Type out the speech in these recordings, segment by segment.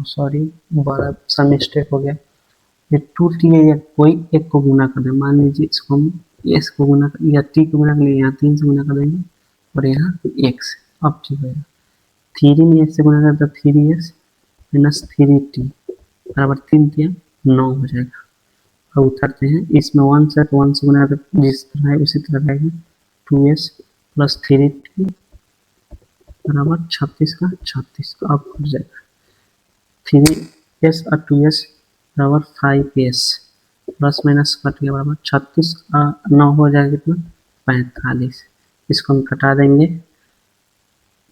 Sorry बड़ा सा mistake हो गया, ये 2t है, या कोई एक को गुना कर दें, मान लीजिए इसको हम s को गुना कर या t को गुना कर लिए, यहाँ 3 से गुना कर देंगे और यहाँ x, अब ठीक है 3 में s से गुना कर तो 3s माइनस 3t बराबर 3 3 9 हो जाएगा। अब उतरते हैं, इसमें 1 से तो 1 से गुना कर जिस तरह है उसी तरह रहेगा, 2s प्लस 3t बराबर 36 का 36, तो अब हो जाएगा 3s और 2s बराबर 5s प्लस माइनस कट गया बराबर 36 9 हो जाएगा कितना 45, इसको हम कटा देंगे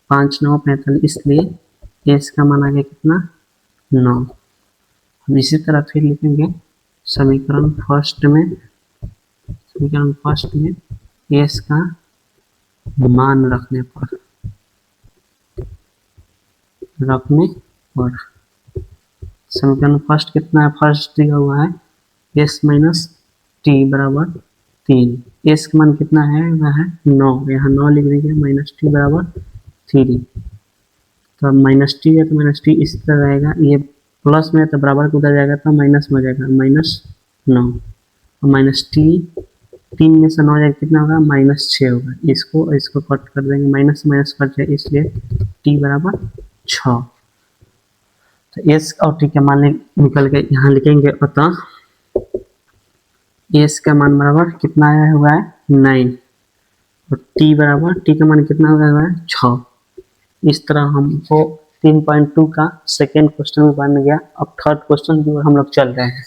5 9 45, इसलिए s का मान आ गया कितना 9। हम इसी तरह फिर लिखेंगे समीकरण फर्स्ट में s का मान रखने पर समीकरण फर्स्ट कितना है, फर्स्ट दिया हुआ है s माइनस टी बराबर 3, s का मान कितना है वह है 9, यहाँ 9 लिख दीजिए, माइनस टी बराबर 3, तो माइनस टी है तो माइनस टी इस तरह रहेगा, ये प्लस में तो बराबर को उधर जाएगा तो माइनस में हो जाएगा -9, और माइनस टी 3 में से 9 जाएगा कितना होगा -6 होगा, इसको कट कर देंगे, माइनस माइनस कट जाए, इसलिए टी बराबर 6, तो s और t का मान निकल के यहाँ लिखेंगे, अतः s का मान बराबर कितना आया हुआ है 9 और t बराबर t का मान कितना हुआ है 6। इस तरह हमको 3.2 का सेकेंड क्वेश्चन भी बन गया। अब थर्ड क्वेश्चन की ओर हम लोग चल रहे हैं।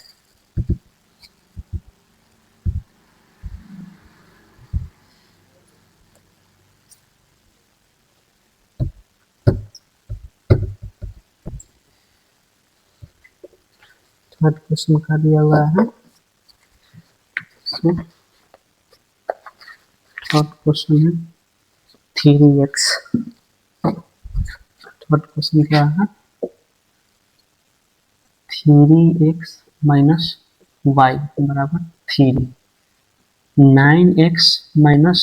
थर्ड क्वेश्चन का दिया हुआ है, थर्ड क्वेश्चन है 3x, थर्ड क्वेश्चन क्या है 3x माइनस y बराबर 3, 9x माइनस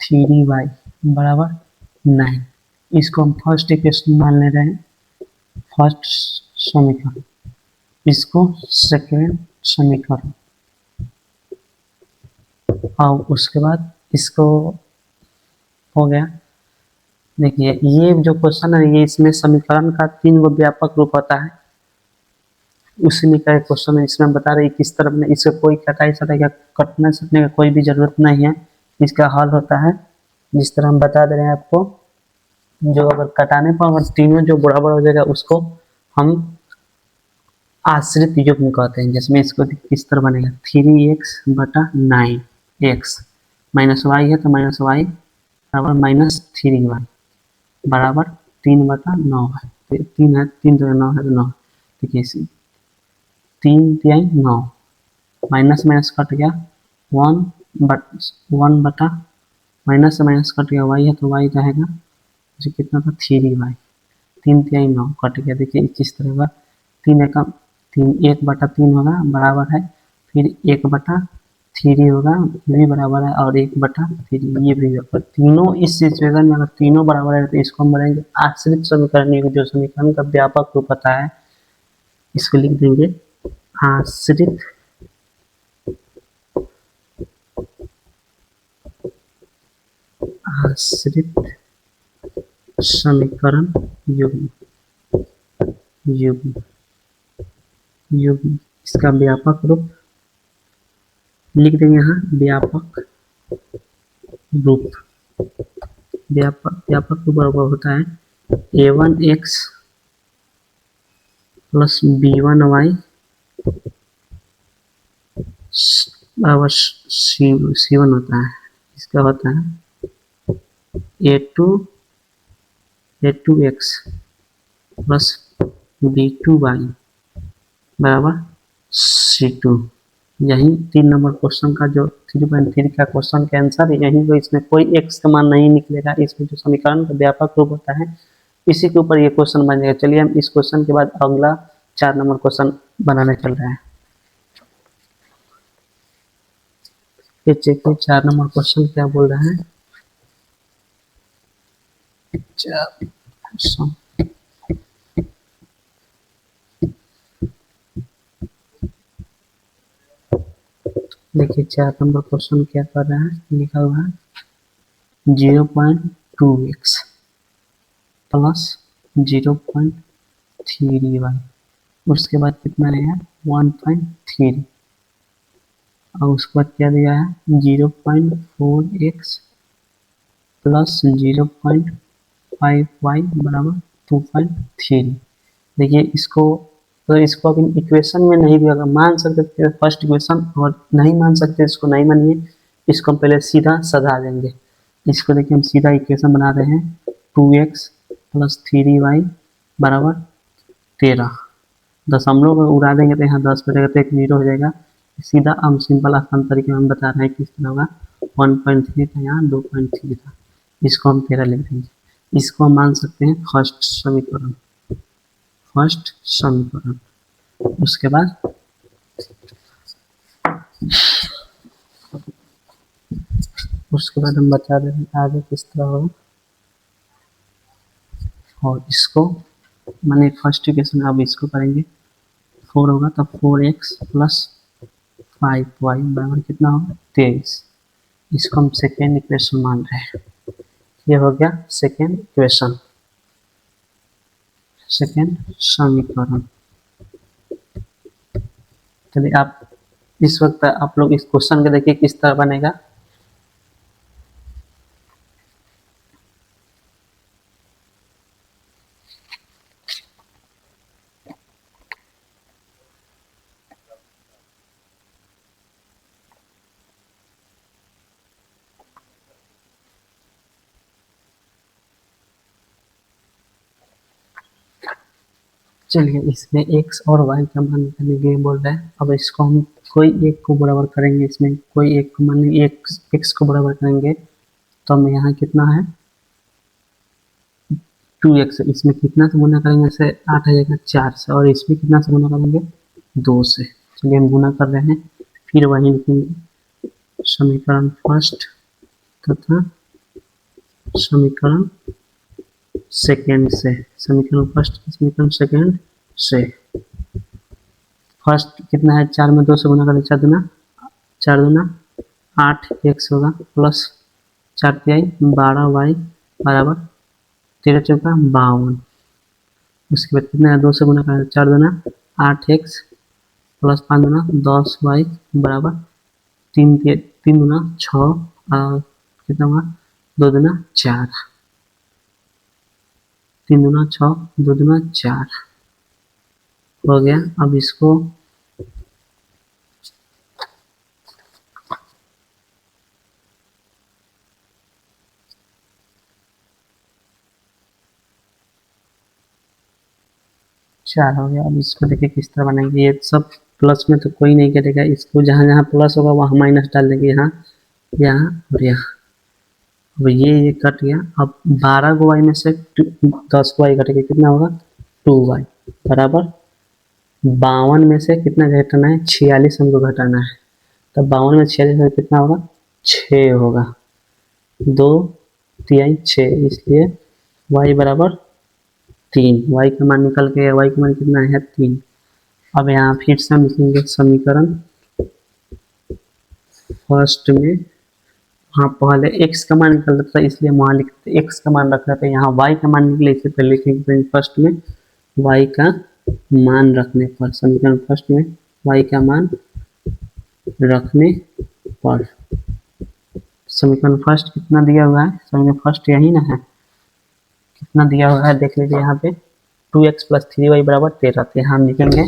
3y बराबर 9, इसको हम फर्स्ट इक्वेशन मान ले रहे हैं, फर्स्ट समीकरण, इसको सेकेंड समीकरण, और उसके बाद इसको हो गया। देखिए ये जो क्वेश्चन है ये इसमें समीकरण का 3 गो व्यापक रूप होता है, उसी में का क्वेश्चन है, इसमें बता रहे किस तरह में इसको कोई कटाई सटाई का कटने सटने का कोई भी जरूरत नहीं है, इसका हल होता है जिस तरह हम बता दे रहे हैं आपको, जो अगर कटाने पर अगर तीनों जो बराबर हो जाएगा उसको हम आश्रित युग्म कहते हैं, जिसमें इसको किस तरह बनेगा 3x बटा 9x माइनस y है तो माइनस y बराबर माइनस 3y बराबर 3 बटा 9 है, 3 है 3 तो 9 है तो 9, देखिए 3 3 9 माइनस माइनस कट गया 1 बटा माइनस से माइनस कट गया y है तो y रहेगा जो कितना था 3y, 3 3 9 कट गया, देखिए किस तरह होगा 3 1 बटा 3 होगा बराबर है, फिर 1 बटा 3 होगा ये भी बराबर है, और 1 बटा 3 ये भी बराबर, तीनों इस सिचुएशन में अगर तीनों बराबर है तो इसको हम बोलेंगे आश्रित समीकरण, जो समीकरण का व्यापक रूप होता है, इसको लिख देंगे आश्रित समीकरण युग्म, इसका व्यापक रूप लिख देंगे यहाँ, व्यापक रूप बराबर होता है a1x प्लस b1y बराबर c1 होता है, इसका होता है a2x प्लस b2y बराबर c2। यही 3 नंबर क्वेश्चन का जो 3.3 का क्वेश्चन का आंसर है, यही को इसमें कोई x का मान नहीं निकलेगा, इसमें जो समीकरण का व्यापक रूप होता है इसी के ऊपर ये क्वेश्चन बन जाएगा। चलिए हम इस क्वेश्चन के बाद अगला 4 नंबर क्वेश्चन बनाने चल रहे हैं। ये चेक 4 नंबर क्वेश्चन क्या बोल रहा है, 4 क्वेश्चन देखिए 4 नंबर क्वेश्चन क्या कर रहा है, लिखा हुआ है 0.2x प्लस 0.3y, उसके बाद कितना रहेगा 1.3, और उसके बाद क्या दिया है 0.4x प्लस 0.5y बराबर 2.3। देखिए इसको, तो इसको अब इक्वेशन में नहीं दिया, मान सकते थे फर्स्ट इक्वेशन, और नहीं मान सकते इसको नहीं मानिए, इसको हम पहले सीधा सधा देंगे। इसको देखिए हम सीधा इक्वेशन बना रहे हैं 2x प्लस 3y बराबर 13। दशमलव को उड़ा देंगे तो यहाँ 10 बचेगा तो एक 0 हो जाएगा। सीधा हम सिंपल आसान तरीके में हम बता रहे हैं किस तरह होगा। 1.3 था यहाँ 2.3 था, इसको हम 13 लिख देंगे। इसको हम मान सकते हैं फर्स्ट समीकरण, फर्स्ट समीकरण। उसके बाद हम बता दें आगे किस तरह होगा। और इसको माने फर्स्ट इक्वेशन, अब इसको करेंगे 4 होगा तब 4x प्लस 5y बराबर कितना होगा 23। इसको हम सेकेंड इक्वेशन मान रहे हैं। ये हो गया सेकेंड इक्वेशन, सेकेंड समीकरण। चलिए आप इस वक्त आप लोग इस क्वेश्चन को देखिए किस तरह बनेगा। चलिए इसमें x और y का मान निकालने के लिए बोल रहा है। अब इसको हम कोई एक को बराबर करेंगे, इसमें कोई एक को मान लीजिए x को बराबर करेंगे तो हमें यहाँ कितना है 2x, इसमें कितना से गुना करेंगे से 8 आ जाएगा 4 से, और इसमें कितना से गुना करेंगे 2 से। चलिए हम गुना कर रहे हैं, फिर वही लिखेंगे समीकरण फर्स्ट तथा समीकरण सेकेंड से, समीकरण फर्स्ट समीकरण सेकेंड से। फर्स्ट कितना है 4 में 2 से गुना करें 4 दूना 8x होगा प्लस 4 तिहाई 12y बराबर 13 चौका 52। उसके बाद कितना है 2 से गुना करें 4 दूना 8x प्लस 5 दूना 10y बराबर 3 दूना 6, कितना हुआ 2 दूना 4, 3 दूना 6 2 दूना 4 हो गया। अब इसको चार हो गया। अब इसको देखिए किस तरह बनाएंगे। ये सब प्लस में तो कोई नहीं करेगा, इसको जहाँ जहाँ प्लस होगा वहाँ माइनस डाल देंगे, यहाँ यहाँ और यहाँ। अब ये कट गया। अब 12 को y में से 10 को y घटेगा, कितना होगा 2y बराबर 52 में से कितना घटाना है 46 हमको घटाना है। तब 52 में 46 में कितना होगा 6 होगा, 2 तिहाई 6, इसलिए y बराबर 3। y का मान निकल के y का मान कितना है 3। अब यहाँ फिर से हम लिखेंगे समीकरण फर्स्ट में, हाँ पहले x का मान निकल रहा था इसलिए वहाँ लिखते x का मान रख रहा था, यहाँ y का मान निकले इससे पहले लिखेंगे फर्स्ट में y का मान रखने पर, समीकरण फर्स्ट में y का मान रखने पर। समीकरण फर्स्ट कितना दिया हुआ है, समीकरण फर्स्ट यही ना है, कितना दिया हुआ है देख लीजिए यहाँ पे 2x प्लस 3y बराबर 13। तो यहाँ हम लिखेंगे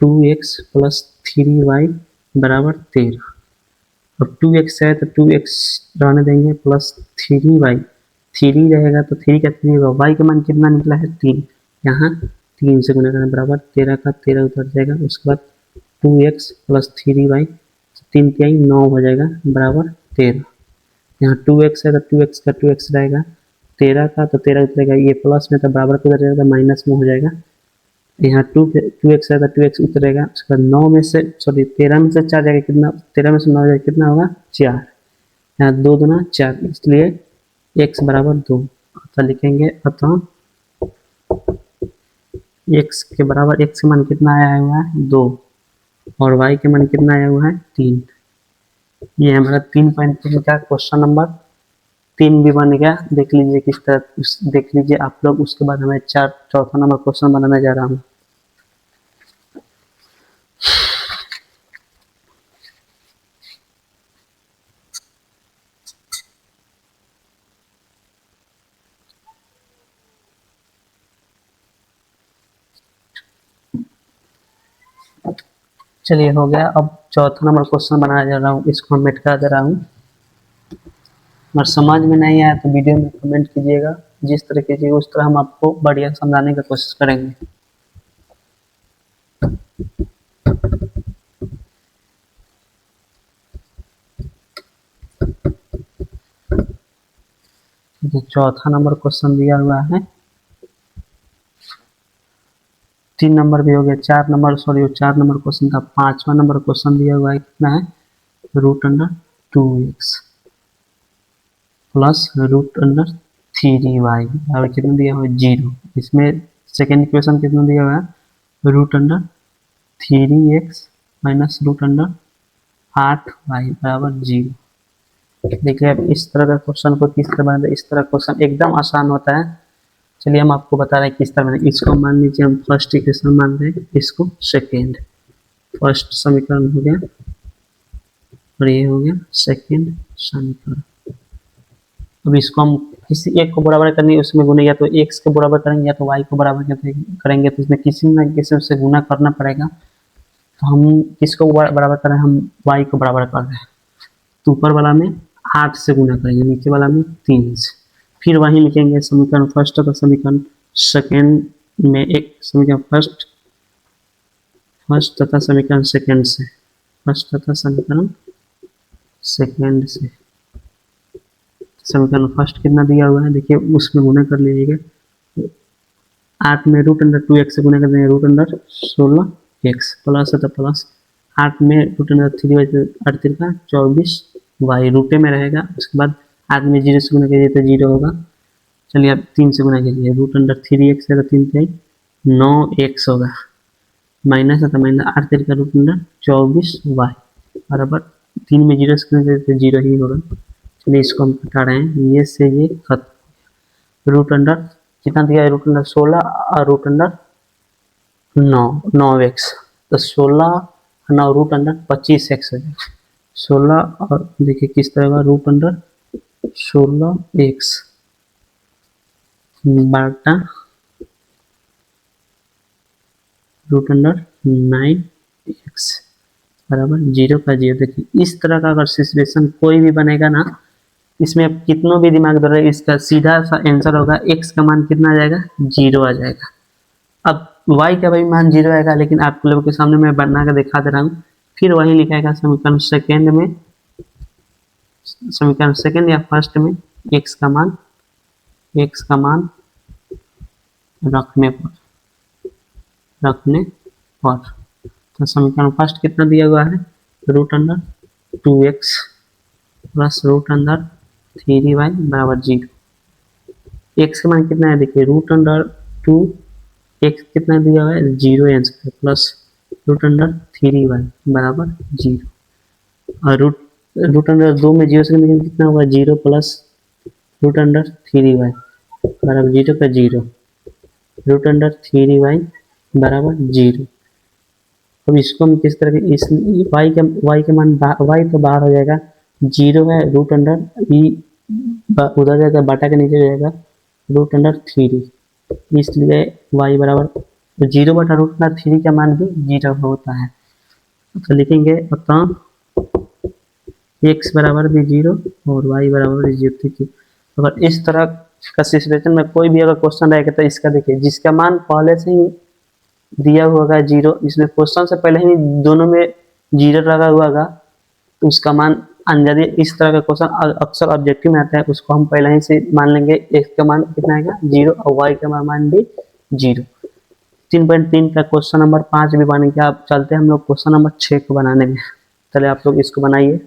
2x प्लस 3y बराबर 13। और 2x है तो 2x रहने देंगे प्लस 3y, 3 रहेगा तो 3 का 3 होगा। y का मान कितना निकला है 3, यहाँ 3 से गुना करना बराबर 13 का 13 उतर जाएगा। उसके बाद 2x प्लस 3y 3 तिहाई 9 हो जाएगा बराबर 13। यहाँ 2x है तो 2x का 2x रहेगा, 13 का तो 13 उतरेगा, ये प्लस में तो बराबर उतर जाएगा तो माइनस में हो जाएगा। यहाँ 2x है तो 2x उतरेगा। उसके बाद 9 में से सॉरी 13 में से 4 जाएगा, कितना 13 में से 9 जाएगा कितना होगा 4, यहाँ 2 दूना 4, इसलिए x बराबर 2। अतः लिखेंगे अतः x के बराबर x का मान कितना आया हुआ है 2 और y के मान कितना आया हुआ है 3। ये हमारा 3.3 का क्वेश्चन नंबर 3 भी बन गया। देख लीजिए किस तरह देख लीजिए आप लोग। उसके बाद हमें चौथा नंबर क्वेश्चन बनाने जा रहा हूँ। चलिए हो गया। अब चौथा नंबर क्वेश्चन बनाने जा रहा हूँ, इसको मैं मिटा दे रहा हूँ। अगर समझ में नहीं आया तो वीडियो में कमेंट कीजिएगा, जिस तरह कीजिएगा उस तरह हम आपको बढ़िया समझाने की कोशिश करेंगे। चौथा नंबर क्वेश्चन दिया हुआ है। 3 नंबर भी हो गया, 4 नंबर, सॉरी 4 नंबर क्वेश्चन था। 5वां नंबर क्वेश्चन दिया हुआ है, कितना है, root under 2x plus root under 3y और कितना दिया हुआ है 0। इसमें सेकेंड इक्वेशन कितना दिया हुआ है, root under 3x minus root under 8y बराबर 0। देखिए अब इस तरह का क्वेश्चन को किस तरह बनाते हैं। इस तरह क्वेश्चन एकदम आसान होता है। चलिए हम आपको बता रहे हैं किस तरह बनाए। इसको मान लीजिए हम फर्स्ट इक्वेशन मान रहे हैं, इसको सेकेंड। फर्स्ट समीकरण हो गया और ये हो गया सेकेंड समीकरण। अब इसको हम किसी एक को बराबर करनी है, उसमें गुने या तो x को बराबर करेंगे या तो y को बराबर करेंगे, तो इसमें किसी न किसी से गुना करना पड़ेगा। तो हम किसको बराबर कर रहे हैं, हम y को बराबर कर रहे हैं। तो ऊपर वाला में 8 से गुना करेंगे, नीचे वाला में 3 से। फिर वहीं लिखेंगे समीकरण फर्स्ट का समीकरण सेकेंड में, एक समीकरण फर्स्ट तथा समीकरण सेकेंड से, फर्स्ट तथा समीकरण सेकेंड से। समीकरण फर्स्ट कितना दिया हुआ है, देखिए उसमें गुना कर लीजिएगा। 8 में रूट अंडर 2x से गुना कर देंगे, रूट अंडर 16x प्लस है तो प्लस 8 में रूट अंडर 3y 8 का 24y रूटे में रहेगा। उसके बाद 8 में 0 से गुना कीजिए तो 0 होगा। चलिए अब 3 से गुना कीजिए, रूट अंडर 3x है तो 3 पे 9x होगा, माइनस है तो माइनस 8 का रूट अंडर 24y बराबर 3 में 0 से गुना कीजिए तो 0 ही होगा। चलिए इसको हम हटा रहे हैं, ये से ये खत्म। रूट अंडर कितना दिया है, रूट अंडर 16 और रूट अंडर 9x, तो 16 9 रूट अंडर 25x हो जाएगा। 16 और देखिए किस तरह का, रूट अंडर 16x बाटा रूट अंडर 9x बराबर 0 का 0। देखिए इस तरह का अगर सिचुएशन कोई भी बनेगा ना, इसमें अब कितनों भी दिमाग दौड़े, इसका सीधा सा आंसर होगा x का मान कितना आ जाएगा, 0 आ जाएगा। अब y का भी मान 0 आएगा, लेकिन आप लोगों के सामने मैं बना कर दिखा दे रहा हूँ। फिर वही लिखाएगा समीकरण सेकेंड में, समीकरण सेकेंड या फर्स्ट में x का मान रखने पर तो समीकरण फर्स्ट कितना दिया हुआ है, root under 2x plus root under 3y बराबर 0। x का मान कितना है, देखिए रूट अंडर 2 x कितना दिया हुआ है 0 answer plus root under 3y बराबर 0। और रूट अंडर 2 में 0 से कितना होगा 0 प्लस रूट अंडर 3y बराबर 0 का 0, रूट अंडर 3y बराबर 0। अब इसको हम किस तरह के, इस y के मान y तो बाहर हो जाएगा, 0 है रूट अंडर ई उधर जाएगा, बाटा के नीचे जाएगा रूट अंडर 3, इसलिए y बराबर 0 बटा रूट अंडर 3 का मान भी 0 होता है। तो लिखेंगे अतः x बराबर भी 0 और y बराबर भी 0। देखिए अगर इस तरह का सिचुएशन में कोई भी अगर क्वेश्चन रहेगा तो इसका देखिए, जिसका मान पहले से ही दिया हुआ होगा 0, जिसमें क्वेश्चन से पहले ही दोनों में 0 लगा हुआ होगा, तो उसका मान अंदर इस तरह का क्वेश्चन अक्सर ऑब्जेक्टिव में आता है, उसको हम पहले ही से मान लेंगे x का मान कितना आएगा 0 और y का मान भी 0। 3.3 का क्वेश्चन नंबर 5 भी बनेगा। अब चलते हैं हम लोग क्वेश्चन नंबर 6 को बनाने में। चले आप लोग इसको बनाइए।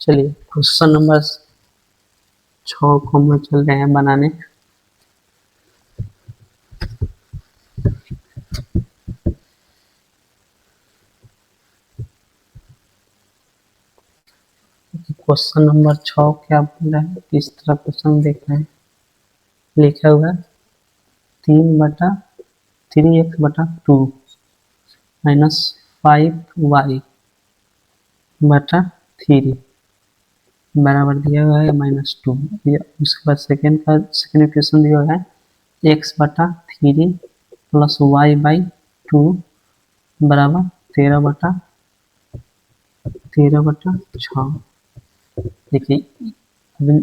चलिए क्वेश्चन नंबर 6 को हम लोग चल रहे हैं बनाने। क्वेश्चन नंबर 6 क्या बोल रहा है, किस तरह क्वेश्चन देख रहे हैं। लिखा हुआ है 3/3x/2 माइनस 5y/3 बराबर दिया हुआ है -2। उसके बाद सेकेंड इक्वेशन दिया हुआ है x/3 प्लस y/2 बराबर 13/6। देखिए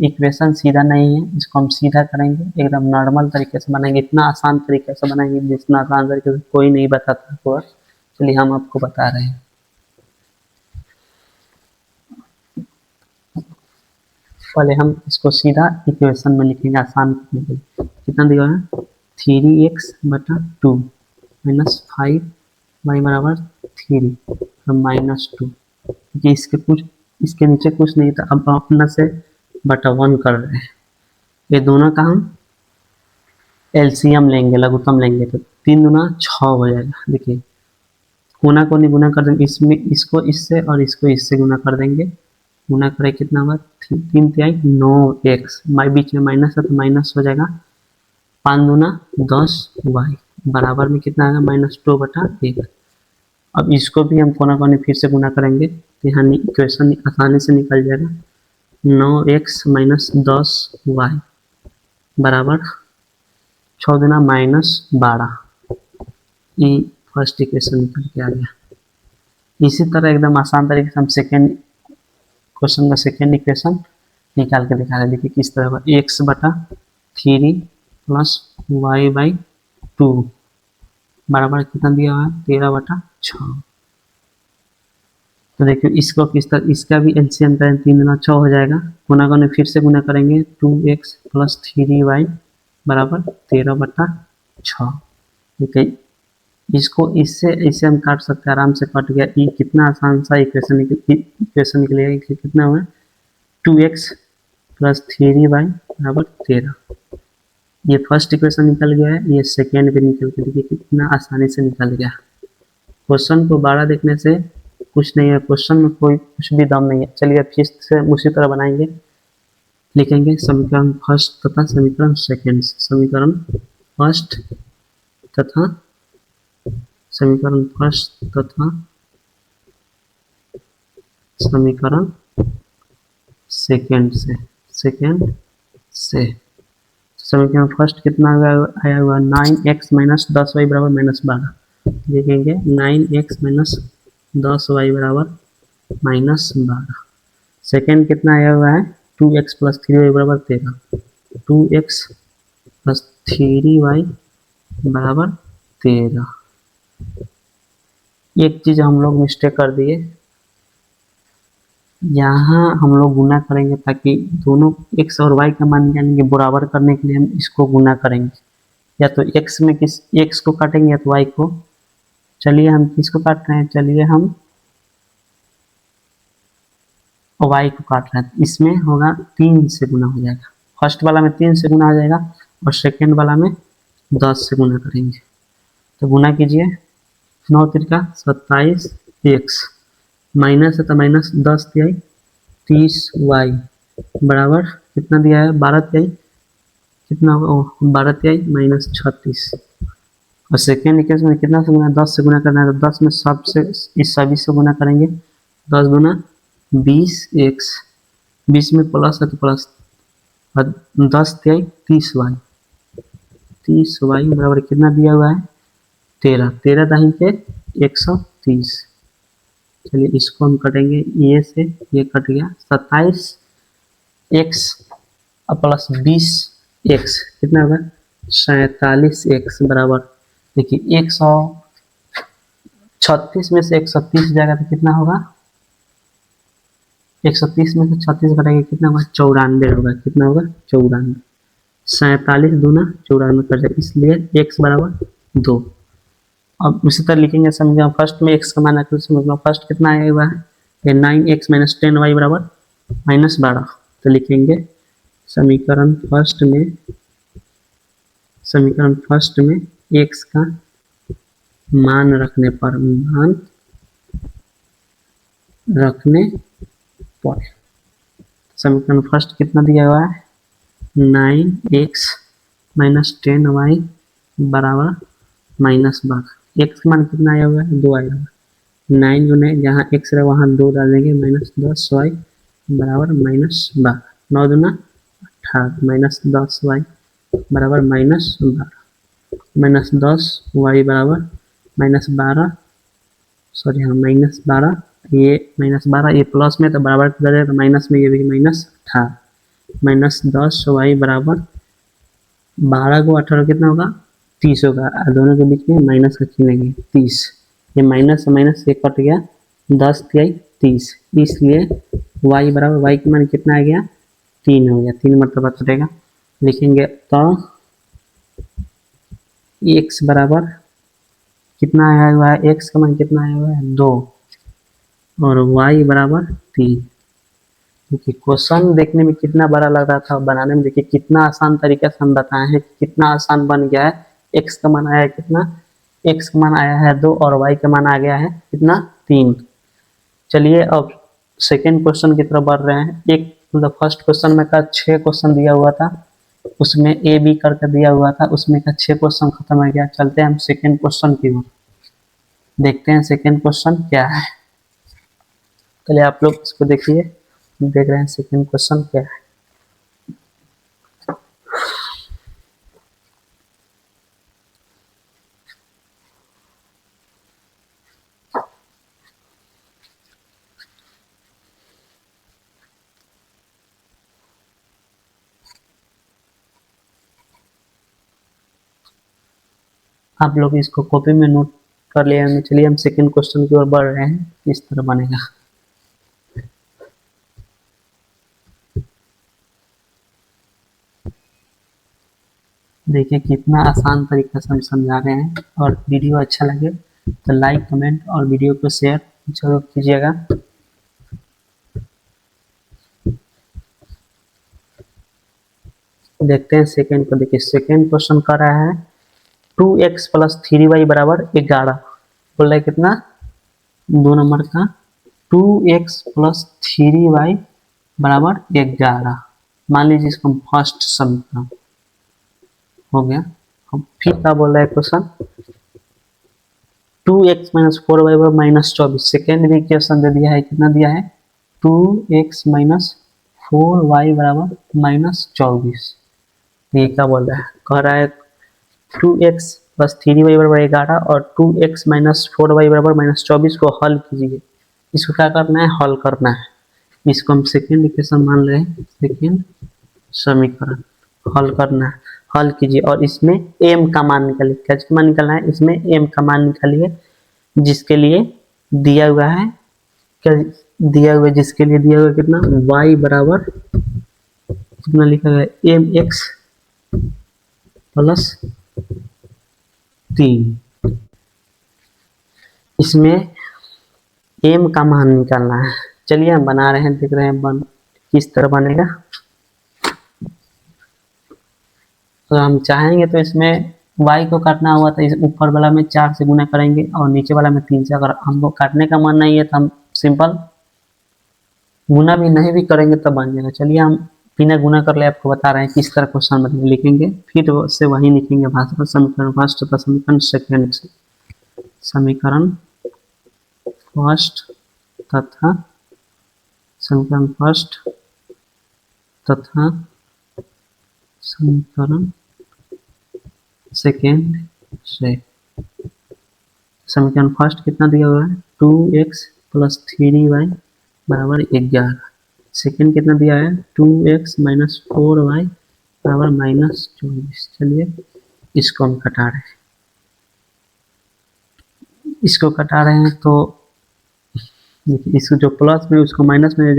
इक्वेशन सीधा नहीं है, इसको हम सीधा करेंगे, एकदम नॉर्मल तरीके से बनाएंगे। इतना आसान तरीके से बनाएंगे जितना आसान तरीके से कोई नहीं बताता हुआ। चलिए हम आपको बता रहे हैं। पहले हम इसको सीधा इक्वेशन में लिखेंगे आसान करने के लिए। कितना दिया है 3x/2 माइनस 5y बराबर 3 -2। ये इसके नीचे कुछ नहीं था, अब अपना से बटा 1 कर रहे हैं। ये दोनों का हम एलसीएम लेंगे, लघुत्तम लेंगे, तो 3 दूना 6 हो जाएगा। देखिए गुना को नहीं गुना कर देंगे, इसमें इसको इससे और इसको इससे गुना कर देंगे। गुना करें कितना होगा 3 तिहाई 9x, बीच में माइनस है तो माइनस हो जाएगा। 5 दूना 10y बराबर में कितना आएगा -2/1। अब इसको भी हम कोना कोने फिर से गुना करेंगे तो यहाँ इक्वेशन आसानी से निकल जाएगा। 9x - 10y बराबर 6 दूना -12। ये फर्स्ट इक्वेशन निकल के आ गया। इसी तरह एकदम आसान तरीके से हम सेकेंड क्वेश्चन का सेकेंड इक्वेशन निकाल के दिखा रहे हैं। देखिए किस तरह x/3 प्लस y/2 बराबर कितना दिया हुआ है 13/6। तो देखिए इसको किस तरह, इसका भी एलसीएम करें 3 दूना 6 हो जाएगा। गुना करने फिर से गुना करेंगे 2x + 3y बराबर 13/6। देखिए इसको इससे इसे हम काट सकते हैं, आराम से कट गया। ये कितना आसान सा इक्वेशन निकलेगा। कितना हुआ 2x + 3y बराबर 13। ये फर्स्ट इक्वेशन निकल गया है, ये सेकेंड भी निकल के देखिए कितना आसानी से निकल गया। क्वेश्चन को बड़ा देखने से कुछ नहीं है, क्वेश्चन में कोई कुछ भी दम नहीं है। चलिए फिर से उसी तरह बनाएंगे। लिखेंगे समीकरण फर्स्ट तथा समीकरण सेकेंड। समीकरण फर्स्ट तथा समीकरण फर्स्ट तथा समीकरण सेकेंड से समीकरण फर्स्ट कितना आया हुआ 9x - 10y बराबर -12। लिखेंगे 9x - 10y बराबर -12। सेकेंड कितना आया हुआ है 2x + 3y बराबर 13। 2x + 3y बराबर 13। एक चीज हम लोग मिस्टेक कर दिए, यहाँ हम लोग गुना करेंगे ताकि दोनों x और y का मान जानेंगे। बराबर करने के लिए हम इसको गुना करेंगे, या तो x में किस x को काटेंगे या तो y को। चलिए हम किसको काट रहे हैं, चलिए हम y को काट रहे हैं। इसमें होगा 3 से गुना हो जाएगा। फर्स्ट वाला में 3 से गुना हो जाएगा और सेकेंड वाला में 10 से गुना करेंगे। तो गुना कीजिए 9 × 27 x माइनस है तो -10 तिहाई 30y बराबर कितना दिया है 12 तिहाई कितना होगा 12 तिहाई -36। और सेकेंड इक्वेशन में कितना से गुना 10 से गुना करना है, तो 10 में सबसे इस सभी से गुना करेंगे। 10 दूना 20x, 20 में प्लस है तो प्लस, और 10 तिहाई 30y बराबर कितना दिया हुआ है 13। 13 दाहिने के 130। चलिए इसको हम कटेंगे, ये से ये कट गया। 27x + 20x कितना होगा 47x बराबर। देखिए 136 में से 130 जाएगा तो कितना होगा 130 में से 36 घटाएंगे कितना होगा 94 होगा। कितना होगा 94। 47 दूना 94 कर जाए, इसलिए x बराबर 2। अब उसी तरह लिखेंगे समीकरण फर्स्ट में x का मान है तो समीकरण फर्स्ट कितना आया हुआ है 9x - 10y बराबर -12। तो लिखेंगे समीकरण फर्स्ट में x का मान रखने पर समीकरण फर्स्ट कितना दिया हुआ है 9x - 10y बराबर -12। x का मान कितना आया हुआ है 2 आया हुआ है। 9 गुने जहाँ x रहे वहाँ 2 डालेंगे -10y बराबर -12। 9 दूना 18 -10y बराबर -12 -10y बराबर -12 सॉरी हाँ -12 ये -12 ये प्लस में तो बराबर कर देगा तो माइनस में ये भी -18 -10y बराबर 12 को 18 कितना होगा 30 होगा। दोनों के बीच में माइनस का चिन्ह है 30। ये माइनस से माइनस से कट गया 10 तिहाई 30, इसलिए y बराबर y का मान कितना आ गया 3 हो गया। 3 मरतबा कटेगा। लिखेंगे तो x बराबर कितना आया हुआ है x का मान कितना आया हुआ है 2 और y बराबर 3। क्योंकि क्वेश्चन देखने में कितना बड़ा लग रहा था बनाने में देखिए कितना आसान तरीके से हम बताए हैं कितना आसान बन गया है। x का मान आया है कितना x का मान आया है 2 और y का मान आ गया है कितना 3। चलिए अब सेकेंड क्वेश्चन की तरफ बढ़ रहे हैं। एक मतलब फर्स्ट क्वेश्चन में का 6 क्वेश्चन दिया हुआ था उसमें a b करके दिया हुआ था उसमें का 6 क्वेश्चन खत्म हो गया। चलते हैं हम सेकेंड क्वेश्चन की ओर देखते हैं सेकेंड क्वेश्चन क्या है। चलिए आप लोग इसको देखिए देख रहे हैं सेकेंड क्वेश्चन क्या है। आप लोग इसको कॉपी में नोट कर लिए। चलिए हम सेकेंड क्वेश्चन की ओर बढ़ रहे हैं। इस तरह बनेगा। देखिए कितना आसान तरीके से हम समझा रहे हैं और वीडियो अच्छा लगे तो लाइक कमेंट और वीडियो को शेयर जरूर कीजिएगा। देखते हैं सेकेंड को। देखिए सेकेंड क्वेश्चन कर रहा है 2x + 3y बराबर 11। बोल रहा है कितना 2 नंबर का 2x + 3y बराबर 11। मान लीजिए इसको हम फर्स्ट समीकरण हो गया। अब फिर क्या बोल रहा है क्वेश्चन 2x - 4y बराबर -24। सेकेंड भी क्वेश्चन दे दिया है कितना दिया है 2x - 4y बराबर -24। ये क्या बोल रहा है कह रहा है 2x + 3y बराबर 11 और 2x - 4y बराबर -24 को हल कीजिए। इसको क्या करना है हल करना है। इसको हम सेकेंड इक्वेशन मान रहे हैं सेकेंड समीकरण हल करना है। हल कीजिए और इसमें m का मान निकालिए। क्या मान निकालना है इसमें m का मान निकालिए जिसके लिए दिया हुआ है क्या दिया हुआ है जिसके लिए दिया हुआ है कितना y बराबर कितना लिखा गया mx + 3। इसमें m का मान निकालना है। चलिए हम बना रहे हैं देख रहे हैं बन किस तरह बनेगा। तो हम चाहेंगे तो इसमें y को काटना हुआ तो इस ऊपर वाला में 4 से गुना करेंगे और नीचे वाला में 3 से। अगर हमको काटने का मन नहीं है तो हम सिंपल गुना भी नहीं भी करेंगे तब बन जाएगा। चलिए हम बिना गुना कर ले आपको बता रहे हैं किस तरह क्वेश्चन बनेगा। लिखेंगे फिर से वही लिखेंगे भाषा समीकरण फर्स्ट तथा समीकरण सेकेंड से। समीकरण फर्स्ट तथा समीकरण फर्स्ट तथा समीकरण सेकेंड से। समीकरण फर्स्ट कितना दिया हुआ है 2x + 3y बराबर 11। सेकेंड कितना दिया है 2x - 4y बराबर -24। चलिए इसको हम कटा रहे हैं। इसको कटा रहे हैं तो देखिए इसको जो प्लस में उसको माइनस में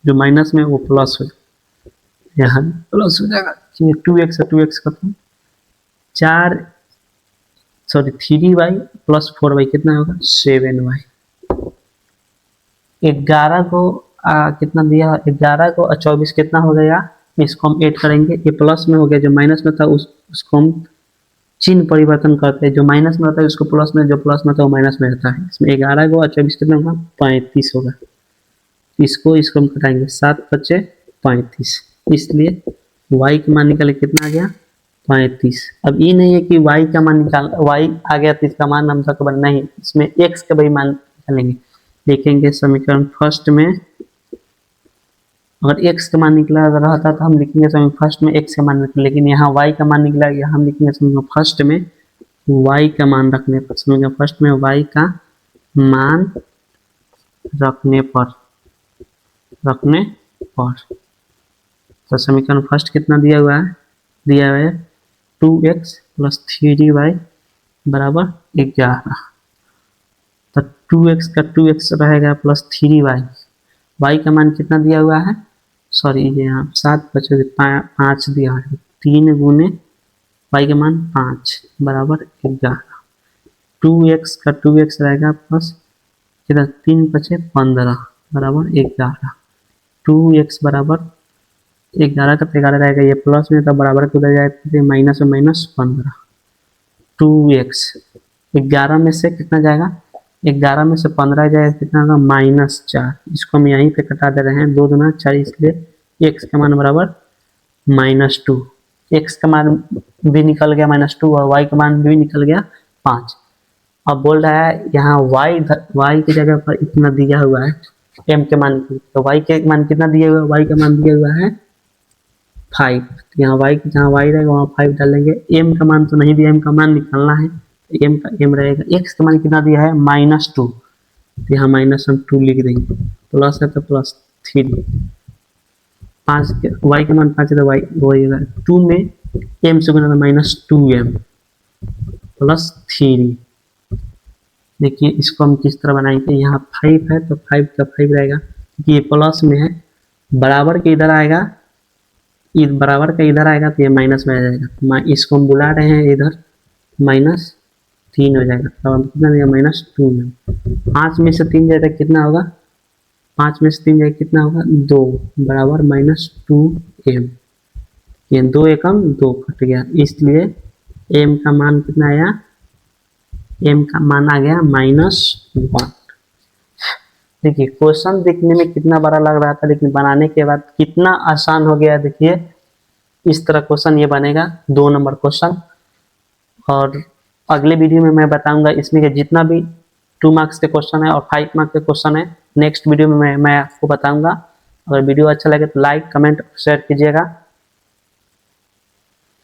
जो माइनस में वो प्लस हो जाएगा। यहाँ प्लस हो जाएगा 2x से 2x खत्म 3y + 4y कितना होगा 7y। 11 को कितना दिया 11 को, और 24 कितना हो गया, इसको हम ऐड करेंगे, ये प्लस में हो गया, जो माइनस में था उसको हम चिन्ह परिवर्तन करते हैं, जो माइनस में रहता है उसको प्लस में, जो प्लस में था वो माइनस में रहता है। इसमें 11 को और 24 कितना होगा, 35 होगा। इसको हम घटाएंगे, 7 बचे 35, इसलिए y का मान निकाले कितना आ गया, 35। अब ये नहीं है कि y का मान निकाल, y आ गया तो इसका मान हम तक बनना ही, इसमें x का भी मान निकालेंगे। देखेंगे समीकरण फर्स्ट में, अगर x का मान निकला रहता तो हम लिखेंगे समीकरण फर्स्ट में x का मान निकला, लेकिन यहाँ y का मान निकला, यहाँ हम लिखेंगे समीकरण फर्स्ट में y का मान रखने पर, समीकरण फर्स्ट में y का मान रखने पर तो समीकरण फर्स्ट कितना दिया हुआ है 2x प्लस 3y बराबर 11। तो 2x का 2x रहेगा प्लस 3y, y का मान कितना दिया हुआ है, सॉरी ये यहाँ 7 बचे 5 दिया है, 3 गुने y का मान 5 बराबर 11। 2x का 2x रहेगा प्लस कितना 3 बचे 15 बराबर 11। 2x बराबर 11 का 11 रहेगा, ये प्लस में तो बराबर को उधर जाएगा, माइनस में माइनस 15। 2x 11 में से कितना जाएगा, 11 में से 15 जाएगा, कितना होगा -4। इसको हम यहीं पे कटा दे रहे हैं, 2 दूना 4, इसलिए x का मान बराबर -2। x का मान भी निकल गया -2 और y का मान भी निकल गया 5। अब बोल रहा है यहाँ y की जगह पर इतना दिया हुआ है m के मान, तो y के मान कितना दिया हुआ है, y का मान दिया हुआ है 5। तो यहाँ y जहाँ y रहेगा वहाँ 5 डालेंगे। m का मान तो नहीं दिया, m का मान निकालना है, m का m रहेगा। x का मान कितना दिया है -2, तो यहाँ माइनस हम 2 लिख देंगे, प्लस है तो प्लस 3। 5 y का मान 5 है तो y वही 2 में m से गुना -2m प्लस 3। देखिए इसको हम किस तरह बनाएंगे, यहाँ 5 है तो 5 का 5 रहेगा, क्योंकि ये प्लस में है, बराबर के इधर आएगा, बराबर का इधर आएगा तो ये माइनस में आ जाएगा। इसको हम बुला रहे हैं इधर, -3 हो जाएगा, तो हम कितना देगा -2 में। 5 में से 3 जाएगा कितना होगा, 5 में से 3 जाएगा कितना होगा 2 बराबर -2m। ये 2 एकम 2 कट गया, इसलिए m का मान कितना आया, m का मान आ गया -1। देखिए क्वेश्चन देखने में कितना बड़ा लग रहा था, लेकिन बनाने के बाद कितना आसान हो गया। देखिए इस तरह क्वेश्चन ये बनेगा, 2 नंबर क्वेश्चन। और अगले वीडियो में मैं बताऊंगा इसमें के जितना भी 2 मार्क्स के क्वेश्चन है और 5 मार्क्स के क्वेश्चन है, नेक्स्ट वीडियो में मैं आपको बताऊंगा। अगर वीडियो अच्छा लगे तो लाइक कमेंट शेयर कीजिएगा।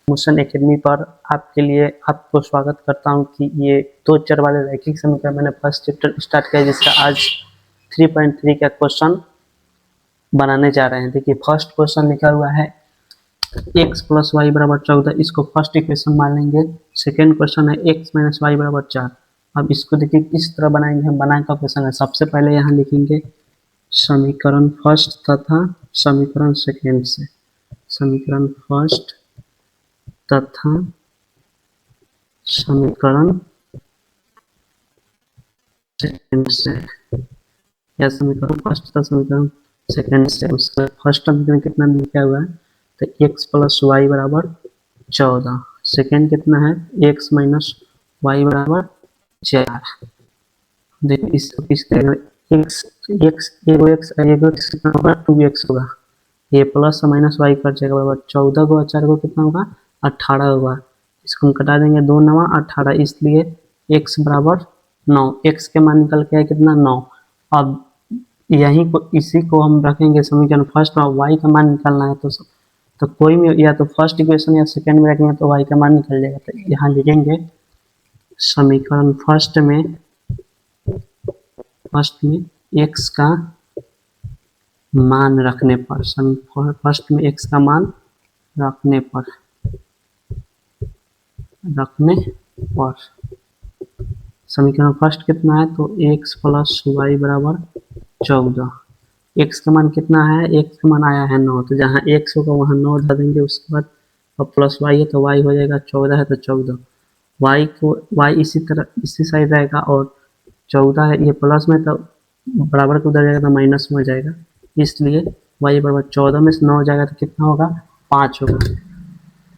मोशन एकेडमी पर आपके लिए आपको स्वागत करता हूं कि ये 2 चर वाले रैखिक समीकरण मैंने फर्स्ट चैप्टर स्टार्ट किया, जिसका आज 3.3 का क्वेश्चन बनाने जा रहे हैं। देखिए फर्स्ट क्वेश्चन लिखा हुआ है x प्लस वाई बराबर 14, इसको फर्स्ट इक्वेशन मान लेंगे। सेकेंड क्वेश्चन है x माइनस वाई बराबर 4। अब इसको देखिए किस तरह बनाएंगे, हम बनाने का क्वेश्चन है। सबसे पहले यहाँ लिखेंगे समीकरण फर्स्ट तथा समीकरण सेकेंड से, समीकरण फर्स्ट तथा समीकरण सेकेंड से, या समीकरण फर्स्ट तथा समीकरण सेकेंड से। उसका फर्स्ट समीकरण कितना लिखा हुआ है, तो x प्लस वाई बराबर 14। सेकेंड कितना है, x माइनस वाई बराबर 4। देखिए इसको किस तरह x कितना होगा 2x होगा, ये प्लस माइनस वाई कर जाएगा बराबर 14 को 4 को कितना होगा 18 होगा। इसको हम कटा देंगे 2 9 18, इसलिए x बराबर 9। x के मान निकल के है कितना 9। अब यहीं को इसी को हम रखेंगे समीकरण फर्स्ट में, y का मान निकालना है तो कोई भी या तो फर्स्ट इक्वेशन या सेकेंड में रखेंगे तो y का मान निकल जाएगा। तो यहाँ लिखेंगे समीकरण फर्स्ट में x का मान रखने पर, फर्स्ट में x का मान रखने पर समीकरण फर्स्ट कितना है, तो x प्लस वाई बराबर 14। x का मान कितना है, x का मान आया है 9, तो जहाँ x होगा वहाँ 9 धर देंगे। उसके बाद और प्लस y है तो y हो जाएगा, 14 है तो 14। y को y इसी तरह इसी साइड रहेगा, और 14 है ये प्लस में तो बराबर को उधर जाएगा तो माइनस में हो जाएगा, इसलिए y बराबर 14 में से 9 जाएगा तो कितना होगा, 5 होगा।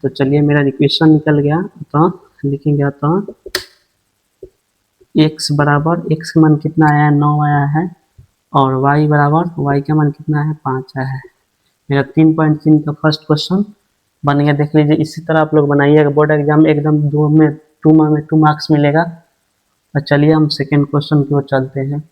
तो चलिए मेरा इक्वेशन निकल गया। तो लिखेंगे तो x बराबर, x का मान कितना आया है, 9 आया है, और y बराबर, y का मान कितना है, 5 आया है। मेरा 3.3 का फर्स्ट क्वेश्चन बन गया। देख लीजिए, इसी तरह आप लोग बनाइएगा, बोर्ड एग्जाम एकदम 2 मार्क्स मिलेगा। और चलिए हम सेकेंड क्वेश्चन की ओर चलते हैं।